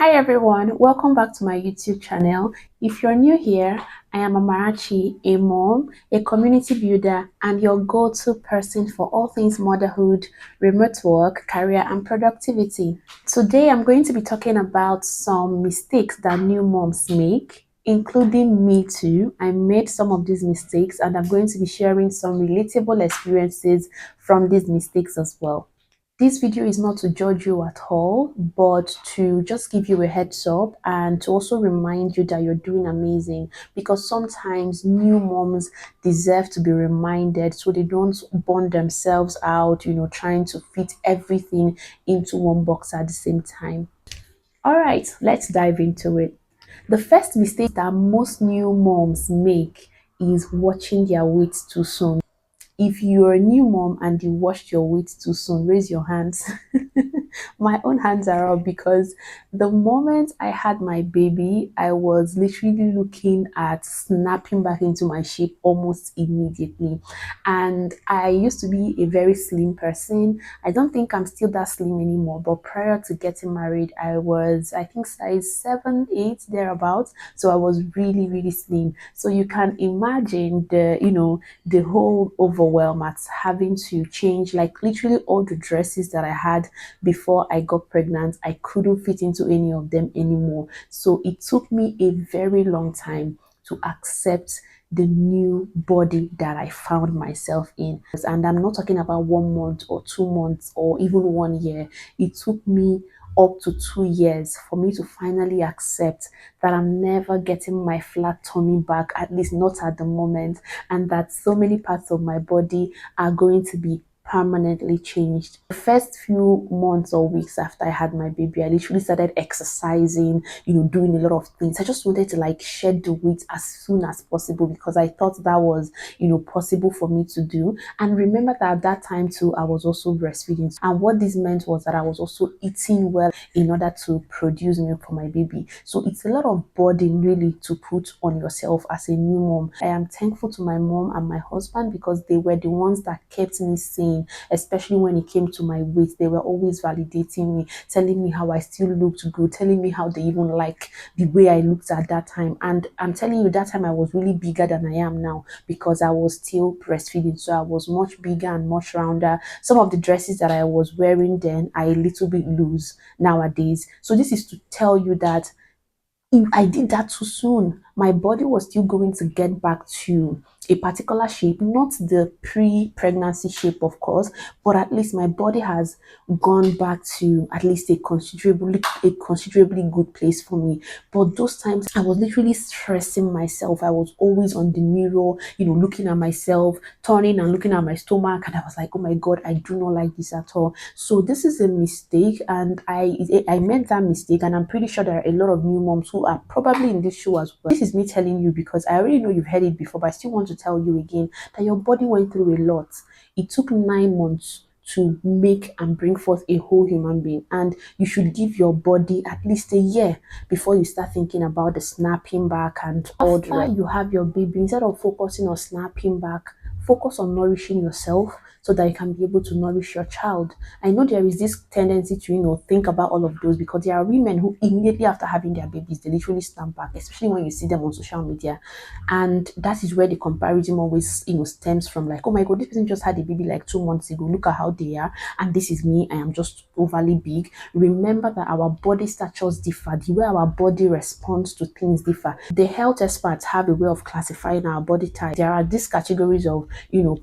Hi everyone, welcome back to my YouTube channel. If you're new here, I am Amarachi, a mom, a community builder, and your go-to person for all things motherhood, remote work, career, and productivity. Today, I'm going to be talking about some mistakes that new moms make, including me too. I made some of these mistakes, and I'm going to be sharing some relatable experiences from these mistakes as well. This video is not to judge you at all, but to just give you a heads up and to also remind you that you're doing amazing, because sometimes new moms deserve to be reminded so they don't burn themselves out, trying to fit everything into one box at the same time. All right, let's dive into it. The first mistake that most new moms make is watching their weight too soon. If you're a new mom and you washed your weight too soon, raise your hands. My own hands are up because the moment I had my baby, I was literally looking at snapping back into my shape almost immediately. And I used to be a very slim person. I don't think I'm still that slim anymore, but prior to getting married, I was, I think, size 7, 8, thereabouts. So I was really, really slim. So you can imagine the whole overwhelm at having to change, like literally all the dresses that I had before I got pregnant. I couldn't fit into any of them anymore. So it took me a very long time to accept the new body that I found myself in. And I'm not talking about 1 month or 2 months or even 1 year. It took me up to 2 years for me to finally accept that I'm never getting my flat tummy back, at least not at the moment, and that so many parts of my body are going to be permanently changed. The first few months or weeks after I had my baby, I literally started exercising, doing a lot of things. I just wanted to like shed the weight as soon as possible because I thought that was, possible for me to do. And remember that at that time too, I was also breastfeeding. And what this meant was that I was also eating well in order to produce milk for my baby. So it's a lot of burden really to put on yourself as a new mom. I am thankful to my mom and my husband because they were the ones that kept me sane, especially when it came to my weight. They were always validating me, telling me how I still looked good, telling me how they even like the way I looked at that time. And I'm telling you, that time I was really bigger than I am now because I was still breastfeeding. So I was much bigger and much rounder. Some of the dresses that I was wearing then are a little bit loose nowadays. So this is to tell you that if I did that too soon, my body was still going to get back to a particular shape, not the pre-pregnancy shape, of course, but at least my body has gone back to at least a considerably good place for me. But those times I was literally stressing myself. I was always on the mirror, looking at myself, turning and looking at my stomach, and I was like, oh my god, I do not like this at all. So this is a mistake, and I made that mistake, and I'm pretty sure there are a lot of new moms who are probably in this show as well. This is me telling you because I already know you've heard it before, but I still want to tell you again that your body went through a lot. It took 9 months to make and bring forth a whole human being, and you should give your body at least a year before you start thinking about the snapping back and all the rest. After you have your baby, instead of focusing on snapping back, focus on nourishing yourself so that you can be able to nourish your child. I know there is this tendency to, think about all of those because there are women who immediately after having their babies, they literally snap back, especially when you see them on social media. And that is where the comparison always, stems from, like, oh my God, this person just had a baby like 2 months ago. Look at how they are. And this is me. I am just overly big. Remember that our body statures differ. The way our body responds to things differ. The health experts have a way of classifying our body type. There are these categories of,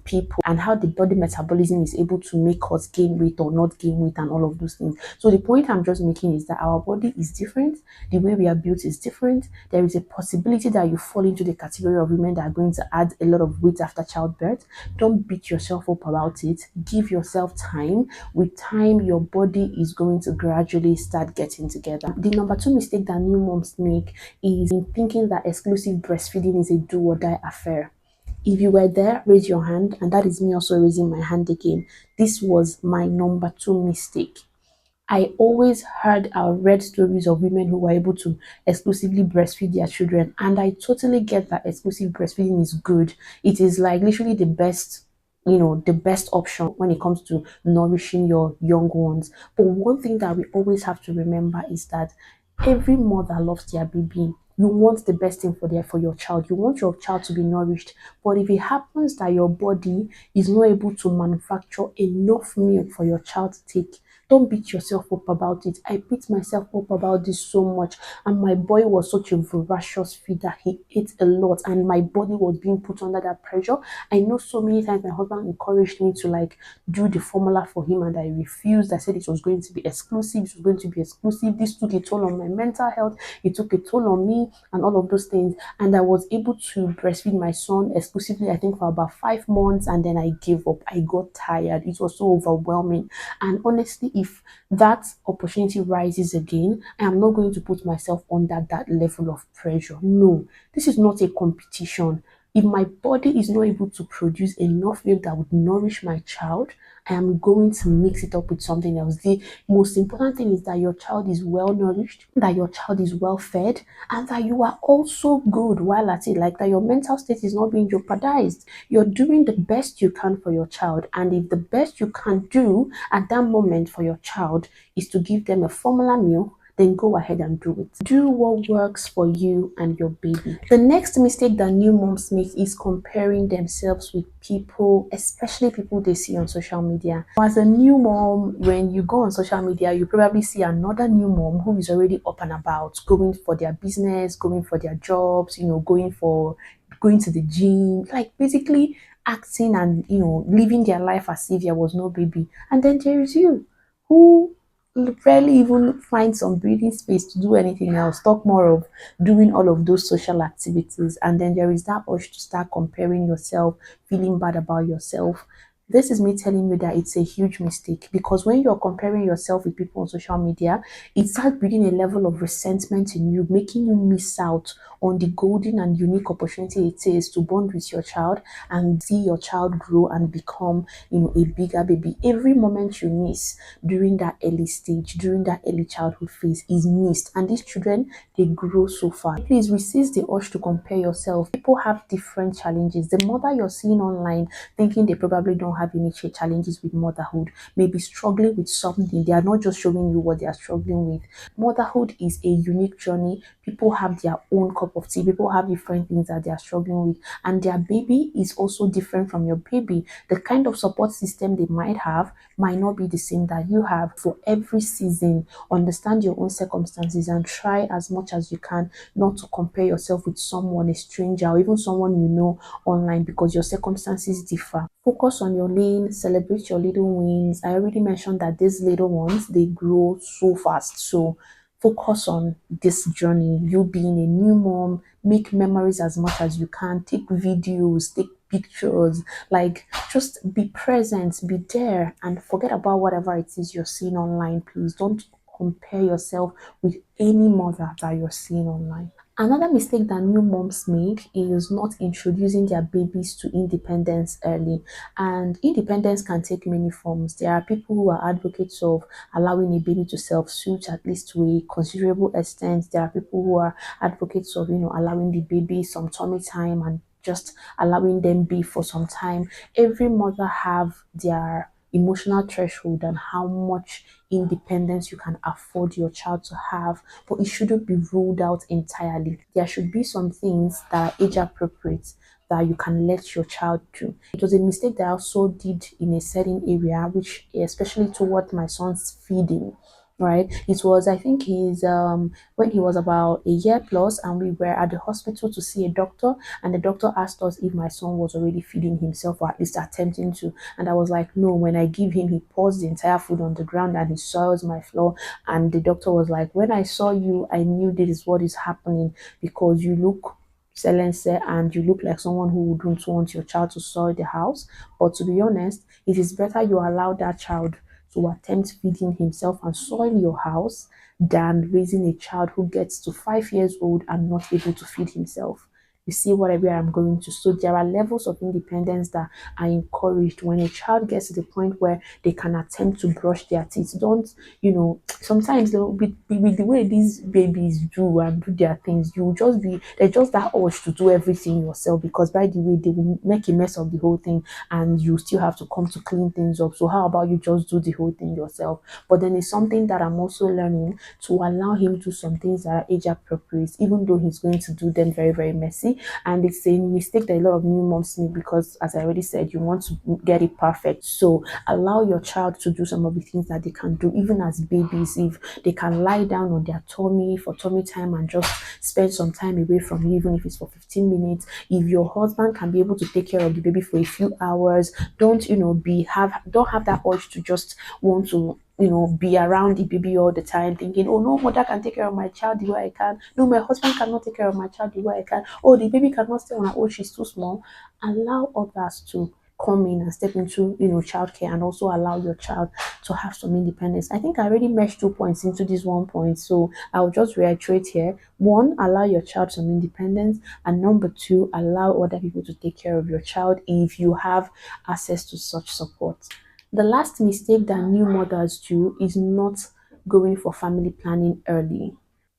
people and how the body metabolism is able to make us gain weight or not gain weight and all of those things. So the point I'm just making is that our body is different. The way we are built is different. There is a possibility that you fall into the category of women that are going to add a lot of weight after childbirth. Don't beat yourself up about it. Give yourself time. With time, your body is going to gradually start getting together. The number two mistake that new moms make is in thinking that exclusive breastfeeding is a do or die affair. If you were there, raise your hand, and that is me also raising my hand again. This was my number two mistake. I always heard or read stories of women who were able to exclusively breastfeed their children, and I totally get that exclusive breastfeeding is good. It is like literally the best, the best option when it comes to nourishing your young ones. But one thing that we always have to remember is that Every mother loves their baby. You want the best thing for your child. You want your child to be nourished. But if it happens that your body is not able to manufacture enough milk for your child to take, don't beat yourself up about it. I beat myself up about this so much. And my boy was such a voracious feeder. He ate a lot, and my body was being put under that pressure. I know so many times my husband encouraged me to like do the formula for him, and I refused. I said it was going to be exclusive. It was going to be exclusive. This took a toll on my mental health. It took a toll on me, and all of those things. And I was able to breastfeed my son exclusively, I think, for about 5 months, and then I gave up. I got tired. It was so overwhelming. And honestly, if that opportunity rises again, I am not going to put myself under that level of pressure. No, this is not a competition. If my body is not able to produce enough milk that would nourish my child, I am going to mix it up with something else. The most important thing is that your child is well nourished, that your child is well fed, and that you are also good while at it, like that your mental state is not being jeopardized. You're doing the best you can for your child. And if the best you can do at that moment for your child is to give them a formula meal, then go ahead and do it. Do what works for you and your baby. The next mistake that new moms make is comparing themselves with people, especially people they see on social media. As a new mom, when you go on social media, you probably see another new mom who is already up and about, going for their business, going for their jobs, going to the gym, like basically acting and living their life as if there was no baby. And then there is you who rarely even find some breathing space to do anything else, talk more of doing all of those social activities. And then there is that urge to start comparing yourself, feeling bad about yourself. This is me telling you that it's a huge mistake, because when you're comparing yourself with people on social media, it starts breeding a level of resentment in you, making you miss out on the golden and unique opportunity it is to bond with your child and see your child grow and become, a bigger baby. Every moment you miss during that early stage, during that early childhood phase is missed. And these children, they grow so fast. Please resist the urge to compare yourself. People have different challenges. The mother you're seeing online thinking they probably don't have any challenges with motherhood, maybe struggling with something. They are not just showing you what they are struggling with. Motherhood is a unique journey. People have their own cup of tea. People have different things that they are struggling with. And their baby is also different from your baby. The kind of support system they might have might not be the same that you have. For every season, understand your own circumstances and try as much as you can not to compare yourself with someone, a stranger, or even someone you know online, because your circumstances differ. Focus on your lane, celebrate your little wins. I already mentioned that these little ones, they grow so fast. So focus on this journey, you being a new mom. Make memories as much as you can, take videos, take pictures, like just be present, be there, and forget about whatever it is you're seeing online. Please don't compare yourself with any mother that you're seeing online. Another mistake that new moms make is not introducing their babies to independence early. And independence can take many forms. There are people who are advocates of allowing a baby to self-soothe at least to a considerable extent. There are people who are advocates of, allowing the baby some tummy time and just allowing them be for some time. Every mother have their emotional threshold and how much independence you can afford your child to have, but it shouldn't be ruled out entirely. There should be some things that are age appropriate that you can let your child do. It was a mistake that I also did in a certain area, which especially toward my son's feeding. Right, it was, I think, he's when he was about a year plus, and we were at the hospital to see a doctor, and the doctor asked us if my son was already feeding himself, or at least attempting to. And I was like, no. When I give him, he pours the entire food on the ground and he soils my floor. And the doctor was like, when I saw you, I knew this is what is happening, because you look silencer and you look like someone who wouldn't want your child to soil the house. But to be honest, it is better you allow that child to attempt feeding himself and soil your house than raising a child who gets to 5 years old and not able to feed himself. you see whatever I'm going to. So there are levels of independence that are encouraged. When a child gets to the point where they can attempt to brush their teeth, don't, sometimes they'll be with the way these babies do and do their things, you just be there's just that urge to do everything yourself, because by the way they will make a mess of the whole thing and you still have to come to clean things up. So how about you just do the whole thing yourself? But then it's something that I'm also learning, to allow him to do some things that are age appropriate, even though he's going to do them very, very messy. And it's a mistake that a lot of new moms make, because as I already said, you want to get it perfect. So allow your child to do some of the things that they can do even as babies. If they can lie down on their tummy for tummy time and just spend some time away from you, even if it's for 15 minutes. If your husband can be able to take care of the baby for a few hours, don't have that urge to just want to be around the baby all the time, thinking, oh, no mother can take care of my child the way I can. No, my husband cannot take care of my child the way I can. Oh, the baby cannot stay on her own, she's too small. Allow others to come in and step into childcare, and also allow your child to have some independence. I think I already meshed 2 points into this 1 point, so I'll just reiterate here. One, allow your child some independence, and number two, allow other people to take care of your child if you have access to such support. The last mistake that new mothers do is not going for family planning early.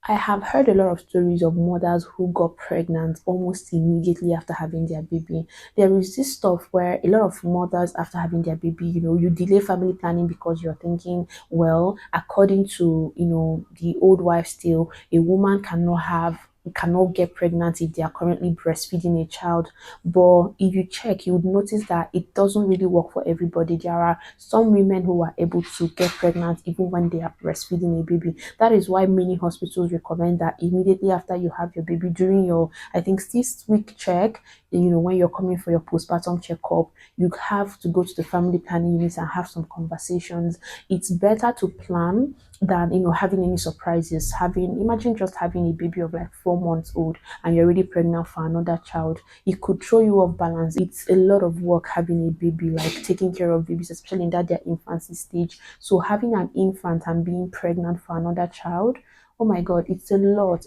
I have heard a lot of stories of mothers who got pregnant almost immediately after having their baby. There is this stuff where a lot of mothers, after having their baby, you delay family planning because you're thinking, well, according to, the old wives' tale, a woman cannot get pregnant if they are currently breastfeeding a child. But if you check, you would notice that it doesn't really work for everybody. There are some women who are able to get pregnant even when they are breastfeeding a baby. That is why many hospitals recommend that immediately after you have your baby, during your, I think, 6 week check, when you're coming for your postpartum checkup, you have to go to the family planning unit and have some conversations. It's better to plan than having any surprises. Imagine just having a baby of like 4 months old and you're already pregnant for another child. It could throw you off balance. It's a lot of work having a baby, like taking care of babies, especially in that their infancy stage. So having an infant and being pregnant for another child, oh my god, it's a lot,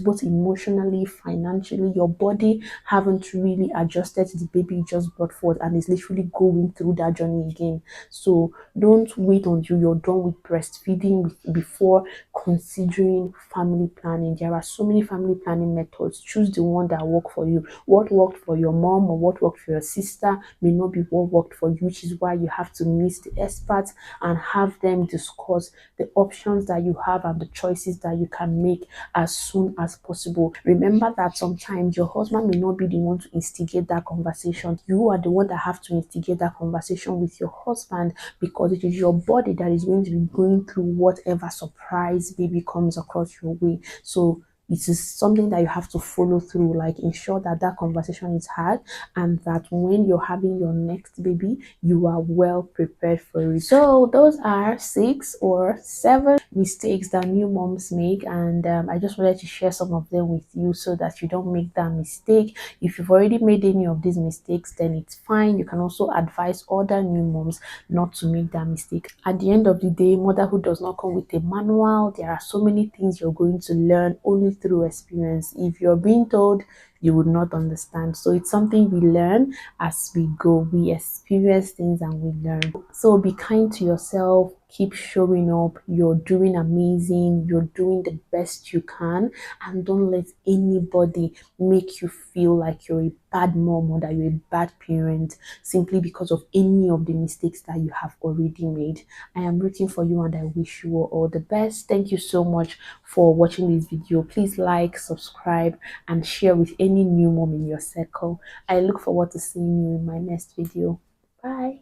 both emotionally, financially. Your body haven't really adjusted to the baby you just brought forth and is literally going through that journey again. So don't wait until you're done with breastfeeding before considering family planning. There are so many family planning methods. Choose the one that work for you. What worked for your mom or what worked for your sister may not be what worked for you, which is why you have to meet the experts and have them discuss the options that you have and the choices that you can make as soon as possible. Remember that sometimes your husband may not be the one to instigate that conversation. You are the one that have to instigate that conversation with your husband, because it is your body that is going to be going through whatever surprise baby comes across your way. So it is something that you have to follow through, like ensure that that conversation is had, and that when you're having your next baby, you are well prepared for it. So those are 6 or 7 mistakes that new moms make, and I just wanted to share some of them with you so that you don't make that mistake. If you've already made any of these mistakes, then it's fine. You can also advise other new moms not to make that mistake. At the end of the day, motherhood does not come with a manual. There are so many things you're going to learn only through experience. If you're being told, you would not understand. So it's something we learn as we go. We experience things and we learn. So be kind to yourself. Keep showing up. You're doing amazing. You're doing the best you can, and don't let anybody make you feel like you're a bad mom or that you're a bad parent simply because of any of the mistakes that you have already made. I am rooting for you and I wish you all the best. Thank you so much for watching this video. Please like, subscribe, and share with any new mom in your circle. I look forward to seeing you in my next video. Bye.